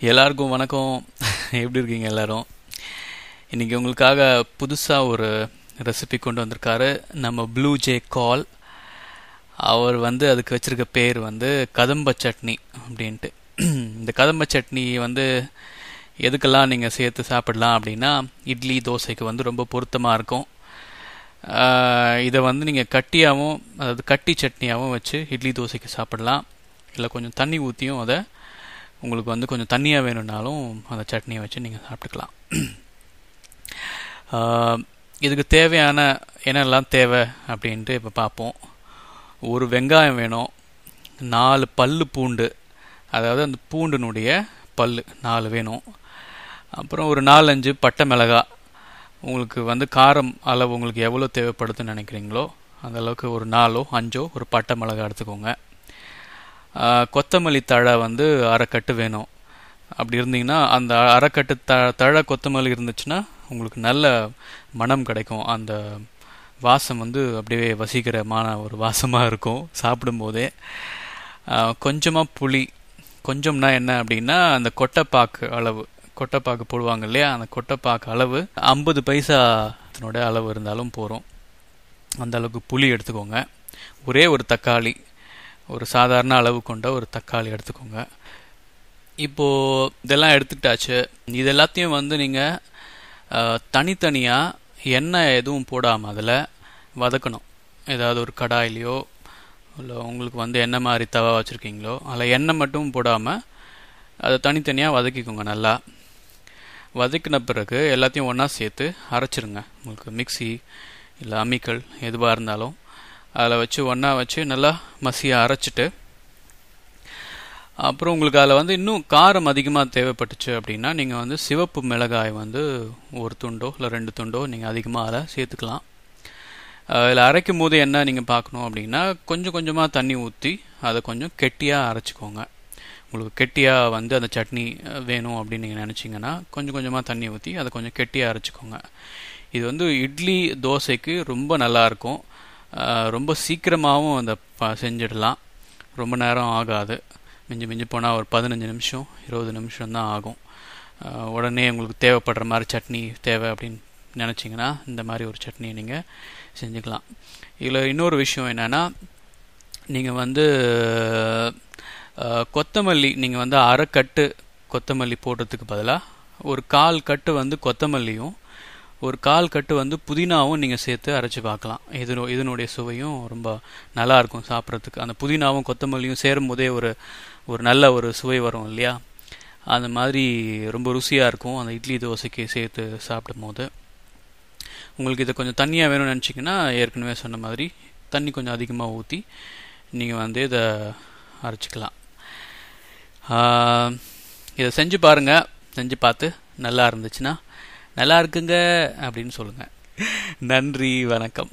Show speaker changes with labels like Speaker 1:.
Speaker 1: எல்லாருக்கும் வணக்கம். எப்படி இருக்கீங்க எல்லாரும்? இன்றைக்கி உங்களுக்காக புதுசாக ஒரு ரெசிபி கொண்டு வந்திருக்காரு நம்ம ப்ளூ ஜே கால். அவர் அதுக்கு வச்சுருக்க பேர் கதம்ப சட்னி அப்படின்ட்டு. இந்த கதம்ப சட்னி எதுக்கெல்லாம் நீங்கள் சேர்த்து சாப்பிடலாம் அப்படின்னா, இட்லி தோசைக்கு ரொம்ப பொருத்தமாக இருக்கும். இதை நீங்கள் கட்டியாகவும், அதாவது கட்டி சட்னியாகவும் வச்சு இட்லி தோசைக்கு சாப்பிடலாம். இல்லை கொஞ்சம் தண்ணி ஊற்றியும் அதை உங்களுக்கு கொஞ்சம் தண்ணியாக வேணும்னாலும் அந்த சட்னியை வச்சு நீங்கள் சாப்பிட்டுக்கலாம். இதுக்கு தேவையான என்னெல்லாம் தேவை அப்படின்ட்டு இப்போ பார்ப்போம். ஒரு வெங்காயம் வேணும், 4 பல்லு பூண்டு, அதாவது அந்த பூண்டினுடைய பல் 4 வேணும். அப்புறம் ஒரு 4-5 பட்டை மிளகாய். உங்களுக்கு காரம் அளவு உங்களுக்கு எவ்வளோ தேவைப்படுதுன்னு நினைக்கிறீங்களோ அந்த அளவுக்கு ஒரு 4ஓ 5ஓ ஒரு பட்டை மிளகாய் எடுத்துக்கோங்க. கொத்தமல்லி தழை அரைக்கட்டு வேணும். அப்படி இருந்தீங்கன்னா அந்த அரைக்கட்டு தழை கொத்தமல்லி இருந்துச்சுன்னா உங்களுக்கு நல்ல மனம் கிடைக்கும். அந்த வாசம் அப்படியே வசீகரமான ஒரு வாசமாக இருக்கும் சாப்பிடும்போதே. கொஞ்சமாக புளி, கொஞ்சம்னா என்ன அப்படின்னா அந்த கொட்டைப்பாக்கு அளவு, கொட்டைப்பாக்கு போடுவாங்க இல்லையா, அந்த கொட்டைப்பாக்கு அளவு 50 பைசாத்தினோட அளவு இருந்தாலும் போகிறோம். அந்த அளவுக்கு புளி எடுத்துக்கோங்க. ஒரே ஒரு தக்காளி, ஒரு சாதாரண அளவு கொண்ட ஒரு தக்காளி எடுத்துக்கோங்க. இப்போது இதெல்லாம் எடுத்துக்கிட்டாச்சு. இது எல்லாத்தையும் நீங்கள் தனித்தனியாக எண்ணெய் எதுவும் போடாமல் அதில் வதக்கணும். ஏதாவது ஒரு கடாயிலையோ இல்லை உங்களுக்கு என்ன மாதிரி தவா வச்சுருக்கீங்களோ அதில் எண்ணெய் மட்டும் போடாமல் அதை தனித்தனியாக வதக்கிக்கோங்க. நல்லா வதக்கின பிறகு எல்லாத்தையும் ஒன்றா சேர்த்து அரைச்சிருங்க. உங்களுக்கு மிக்ஸி இல்லை அம்மிக்கல் எதுவாக இருந்தாலும் அதில் வச்சு ஒன்றா வச்சு நல்லா மசியாக அரைச்சிட்டு, அப்புறம் உங்களுக்கு அதில் இன்னும் காரம் அதிகமாக தேவைப்பட்டுச்சு அப்படின்னா நீங்கள் சிவப்பு மிளகாய் ஒரு துண்டோ இல்லை 2 துண்டோ நீங்கள் அதிகமாக அதில் சேர்த்துக்கலாம். இதில் அரைக்கும் போது என்ன நீங்கள் பார்க்கணும் அப்படின்னா, கொஞ்சம் கொஞ்சமாக தண்ணி ஊற்றி அதை கொஞ்சம் கெட்டியாக அரைச்சிக்கோங்க. உங்களுக்கு கெட்டியாக அந்த சட்னி வேணும் அப்படின்னு நீங்கள் நினச்சிங்கன்னா கொஞ்சம் கொஞ்சமாக தண்ணி ஊற்றி அதை கொஞ்சம் கெட்டியாக அரைச்சிக்கோங்க. இது இட்லி தோசைக்கு ரொம்ப நல்லாயிருக்கும். ரொம்ப சீக்கிரமாகவும் அந்த செஞ்சிடலாம். ரொம்ப நேரம் ஆகாது. மிஞ்சி போனால் ஒரு 15 நிமிஷம் 20 நிமிஷம் தான் ஆகும். உடனே உங்களுக்கு தேவைப்படுற மாதிரி சட்னி தேவை அப்படின்னு நினச்சிங்கன்னா இந்த மாதிரி ஒரு சட்னியை நீங்கள் செஞ்சுக்கலாம். இதில் இன்னொரு விஷயம் என்னென்னா, நீங்கள் கொத்தமல்லி நீங்கள் அரைக்கட்டு கொத்தமல்லி போடுறதுக்கு பதிலாக ஒரு 1/4 கட்டு கொத்தமல்லியும் ஒரு 1/4 கட்டு புதினாவும் நீங்கள் சேர்த்து அரைச்சி பார்க்கலாம். இதனுடைய சுவையும் ரொம்ப நல்லாயிருக்கும் சாப்பிட்றதுக்கு. அந்த புதினாவும் கொத்தமல்லியும் சேரும் போதே ஒரு நல்ல ஒரு சுவை வரும் இல்லையா, அந்த மாதிரி ரொம்ப ருசியாக இருக்கும் அந்த இட்லி தோசைக்கு சேர்த்து சாப்பிடும் போது. உங்களுக்கு இதை கொஞ்சம் தண்ணியாக வேணும்னு நினச்சிங்கன்னா ஏற்கனவே சொன்ன மாதிரி தண்ணி கொஞ்சம் அதிகமாக ஊற்றி நீங்கள் இதை அரைச்சிக்கலாம். இதை செஞ்சு பாருங்கள். செஞ்சு பார்த்து நல்லா இருந்துச்சுன்னா நல்லா இருக்குங்க அப்படின்னு சொல்லுங்கள். நன்றி, வணக்கம்.